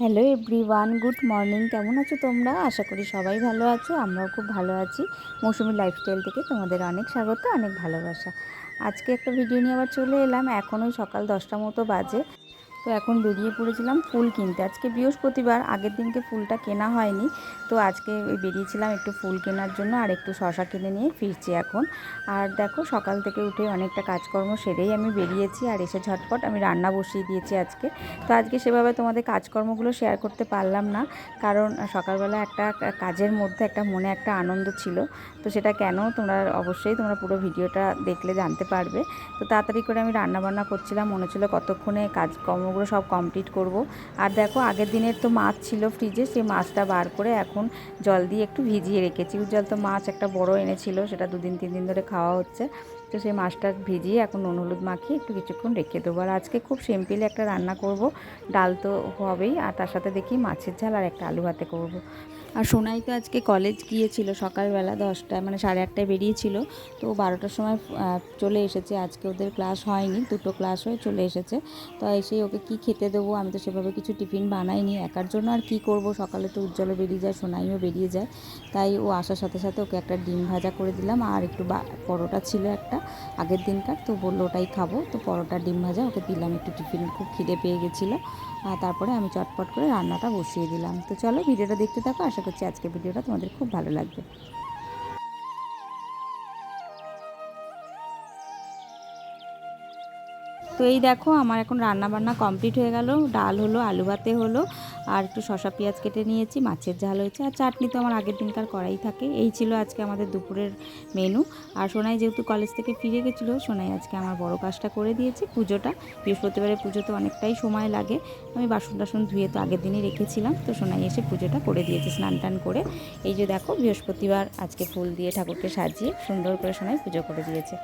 Hello everyone, good morning. কেমন আছো তোমরা? আশা করি সবাই ভালো আছো। আমরাও খুব ভালো আছি। মৌসুমি লাইফস্টাইল থেকে তোমাদের অনেক স্বাগত, অনেক ভালোবাসা। আজকে একটা ভিডিও নিয়ে আবার চলে এলাম। এখন ওই সকাল 10টা মতো বাজে। তো এখন বেরিয়ে পড়েছিলাম ফুল কিনতে। আজকে বৃহস্পতিবার, আগের দিনকে ফুলটা কেনা হয়নি। তো আজকে ওই বেরিয়েছিলাম একটু ফুল কেনার জন্য, আর একটু শশা কিনে নিয়ে ফিরছি এখন। আর দেখো, সকাল থেকে উঠে অনেকটা কাজকর্ম সেরেই আমি বেরিয়েছি, আর এসে ঝটপট আমি রান্না বসিয়ে দিয়েছি আজকে। তো আজকে সেভাবে তোমাদের কাজকর্মগুলো শেয়ার করতে পারলাম না, কারণ সকালবেলা একটা কাজের মধ্যে একটা মনে একটা আনন্দ ছিল। তো সেটা কেন, তোমরা পুরো ভিডিওটা দেখলে জানতে পারবে। তো তাড়াতাড়ি করে আমি রান্না বান্না করছিলাম, মনে ছিল কতক্ষণে কাজকর্মগুলো সব কমপ্লিট করব। আর দেখো, আগের দিনের তো মাছ ছিল ফ্রিজে, সেই মাছটা বার করে এখন জল দিয়ে একটু ভিজিয়ে রেখেছি। উজ্জ্বল তো মাছ একটা বড় এনেছিল, সেটা 2 দিন 3 দিন ধরে খাওয়া হচ্ছে। তো সেই মাছটা ভিজিয়ে এখন নুন হলুদ মাখিয়ে একটু কিছুক্ষণ রেখে দেবো। আর আজকে খুব সিম্পলি একটা রান্না করব। ডাল তো হবেই, আর তার সাথে দেখি মাছের ঝাল আর একটা আলু ভাতে করব। আর সোনাই তো আজকে কলেজ গিয়েছিল সকালবেলা 10টায়, মানে 8:30টায় বেরিয়েছিল। তো 12টার সময় চলে এসেছে। আজকে ওদের ক্লাস হয়নি, 2টো ক্লাস হয়ে চলে এসেছে। তো এসেই ওকে কি খেতে দেবো, আমি তো সেভাবে কিছু টিফিন বানাইনি একার জন্য। আর কি করব, সকালে তো উজ্জ্বলও বেরিয়ে যায়, সোনাইও বেরিয়ে যায়। তাই ও আসার সাথে সাথে ওকে একটা ডিম ভাজা করে দিলাম, আর একটু পরোটা ছিল একটা আগের দিনকার, তো বললো ওটাই খাবো। তো পরোটা ডিম ভাজা ওকে দিলাম একটু টিফিন, খুব খিদে পেয়ে গেছিলো। আর তারপরে আমি চটপট করে রান্নাটা বসিয়ে দিলাম। তো চলো ভিডিওটা দেখতে থাকো, আশা করছি আজকের ভিডিওটা তোমাদের খুব ভালো লাগবে। তো এই দেখো, আমার এখন রান্না বান্না কমপ্লিট হয়ে গেল। ডাল হলো, আলু ভাতে হলো, আর একটু শসা পেঁয়াজ কেটে নিয়েছি, মাছের ঝাল হয়েছে, আর চাটনি তো আমার আগের দিনকার করাই থাকে। এই ছিল আজকে আমাদের দুপুরের মেনু। আর সোনাই যেহেতু কলেজ থেকে ফিরে গেছিলো, সোনাই আজকে আমার বড় কাজটা করে দিয়েছে, পুজোটা। বৃহস্পতিবারের পুজোতে অনেকটাই সময় লাগে। আমি বাসন টাসন ধুয়ে তো আগের দিনই রেখেছিলাম, তো সোনাই এসে পুজোটা করে দিয়েছে স্নান টান করে। এই যে দেখো, বৃহস্পতিবার আজকে ফুল দিয়ে ঠাকুরকে সাজিয়ে সুন্দর করে সোনাই পুজো করে দিয়েছে।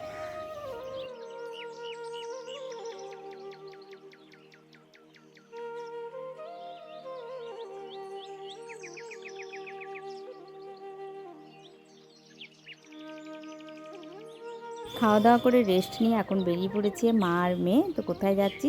খাওয়া দাওয়া করে রেস্ট নিয়ে এখন বেরিয়ে পড়েছি মা আর মেয়ে। তো কোথায় যাচ্ছি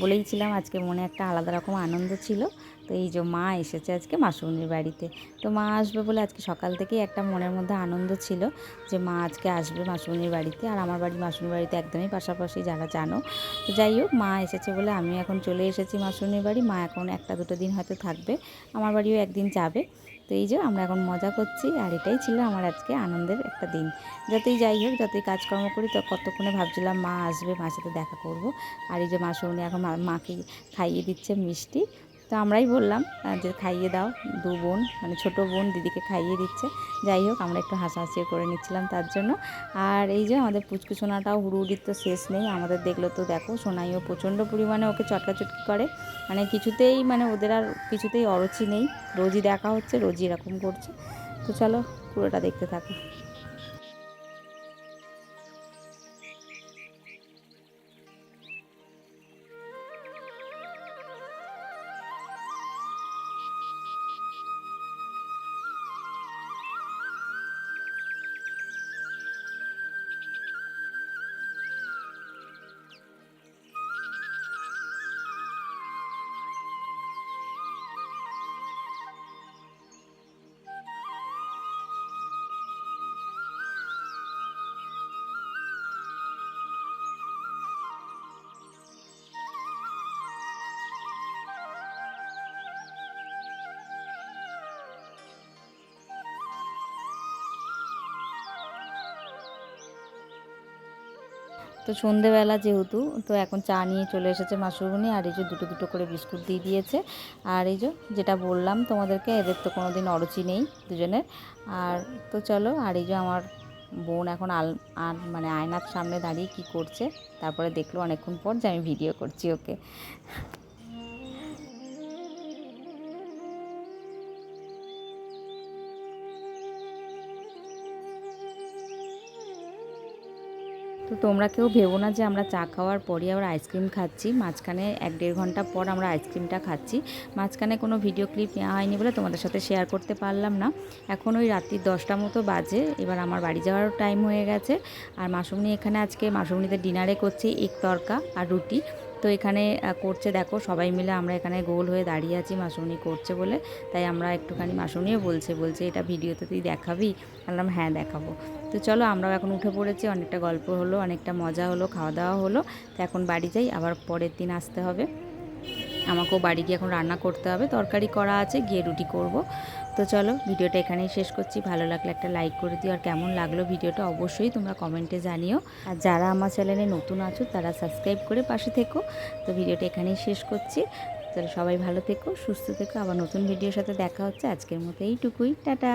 বলেইছিলাম, আজকে মনে একটা আলাদা রকম আনন্দ ছিল। তো এই যে মা এসেছে আজকে মাসুমনির বাড়িতে। তো মা আসবে বলে আজকে সকাল থেকেই একটা মনের মধ্যে আনন্দ ছিল যে মা আজকে আসবে মাসুমনির বাড়িতে। আর আমার বাড়ি মাসুমনির বাড়িতে একদমই পাশাপাশি, যারা জানো। তো যাই হোক, মা এসেছে বলে আমি এখন চলে এসেছি মাসুমনির বাড়ি। মা এখন 1-2 দিন হয়তো থাকবে, আমার বাড়িও একদিন যাবে। তো এই যে আমরা এখন মজা করছি, আর এটাই ছিল আমার আজকে আনন্দের একটা দিন। যতই যাই হোক, যতই কাজকর্ম করি, তো কতক্ষণে ভাবছিলাম মা আসবে, মার সাথে দেখা করব। আর এই যে মাসুমনি এখন মাকে খাইয়ে দিচ্ছে মিষ্টি। তো আমরাই বললাম যে খাইয়ে দাও, 2 বোন, মানে ছোটো বোন দিদিকে খাইয়ে দিচ্ছে। যাই হোক, আমরা একটু হাসাহাসিও করে নিচ্ছিলাম তার জন্য। আর এই যে আমাদের পুচকু সোনাটাও হুড়ুহুড়ির তো শেষ নেই। আমাদের দেখলো তো দেখো, সোনাইও প্রচণ্ড পরিমাণে ওকে চটকাচটকি করে, মানে কিছুতেই, মানে ওদের আর কিছুতেই অরুচি নেই। রোজই দেখা হচ্ছে, রোজই এরকম করছে। তো চলো পুরোটা দেখতে থাকো। তো সন্ধেবেলা যেহেতু, তো এখন চা নিয়ে চলে এসেছে মাসুরবনি। আর এই যে দুটো দুটো করে বিস্কুট দিয়ে দিয়েছে। আর এই যে যেটা বললাম তোমাদেরকে, এদের তো কোনো দিন অরুচি নেই দুজনের। আর তো চলো, আর এই যে আমার বোন এখন মানে আয়নার সামনে দাঁড়িয়ে কি করছে, তারপরে দেখলো অনেকক্ষণ পর যে আমি ভিডিও করছি ওকে। তো তোমরা কেউ ভেবো না যে আমরা চা খাওয়ার পরই আবার আইসক্রিম খাচ্ছি। মাঝখানে 1-1.5 ঘন্টা পর আমরা আইসক্রিমটা খাচ্ছি। মাঝখানে কোনো ভিডিও ক্লিপ নেওয়া হয়নি বলে তোমাদের সাথে শেয়ার করতে পারলাম না। এখন ওই রাত্রি 10টা মতো বাজে, এবার আমার বাড়ি যাওয়ারও টাইম হয়ে গেছে। আর মাসুমনি এখানে আজকে মাসুমনিদের ডিনারে করছে এগ তরকা আর রুটি। তো এখানে করছে দেখো সবাই মিলে, আমরা এখানে গোল হয়ে দাঁড়িয়ে আছি মাসুমনি করছে বলে, তাই আমরা একটুখানি, মাসুমনিও বলছে এটা ভিডিওতে তুই দেখাবি? বললাম হ্যাঁ দেখাবো। তো চলো আমরাও এখন উঠে পড়েছি, অনেকটা গল্প হলো, অনেকটা মজা হলো, খাওয়া দাওয়া হলো। তো এখন বাড়ি যাই, আবার পরের দিন আসতে হবে। আমাকেও বাড়ি গিয়ে এখন রান্না করতে হবে, তরকারি করা আছে, গিয়ে রুটি করব। তো চলো ভিডিওটা এখানেই শেষ করছি। ভালো লাগলে একটা লাইক করে দিও, আর কেমন লাগলো ভিডিওটা অবশ্যই তোমরা কমেন্টে জানিও। আর যারা আমার চ্যানেলে নতুন আছো তারা সাবস্ক্রাইব করে পাশে থেকো। তো ভিডিওটা এখানেই শেষ করছি। তাহলে সবাই ভালো থেকো, সুস্থ থেকো, আবার নতুন ভিডিওর সাথে দেখা হচ্ছে। আজকের মতো এইটুকুই, টাটা।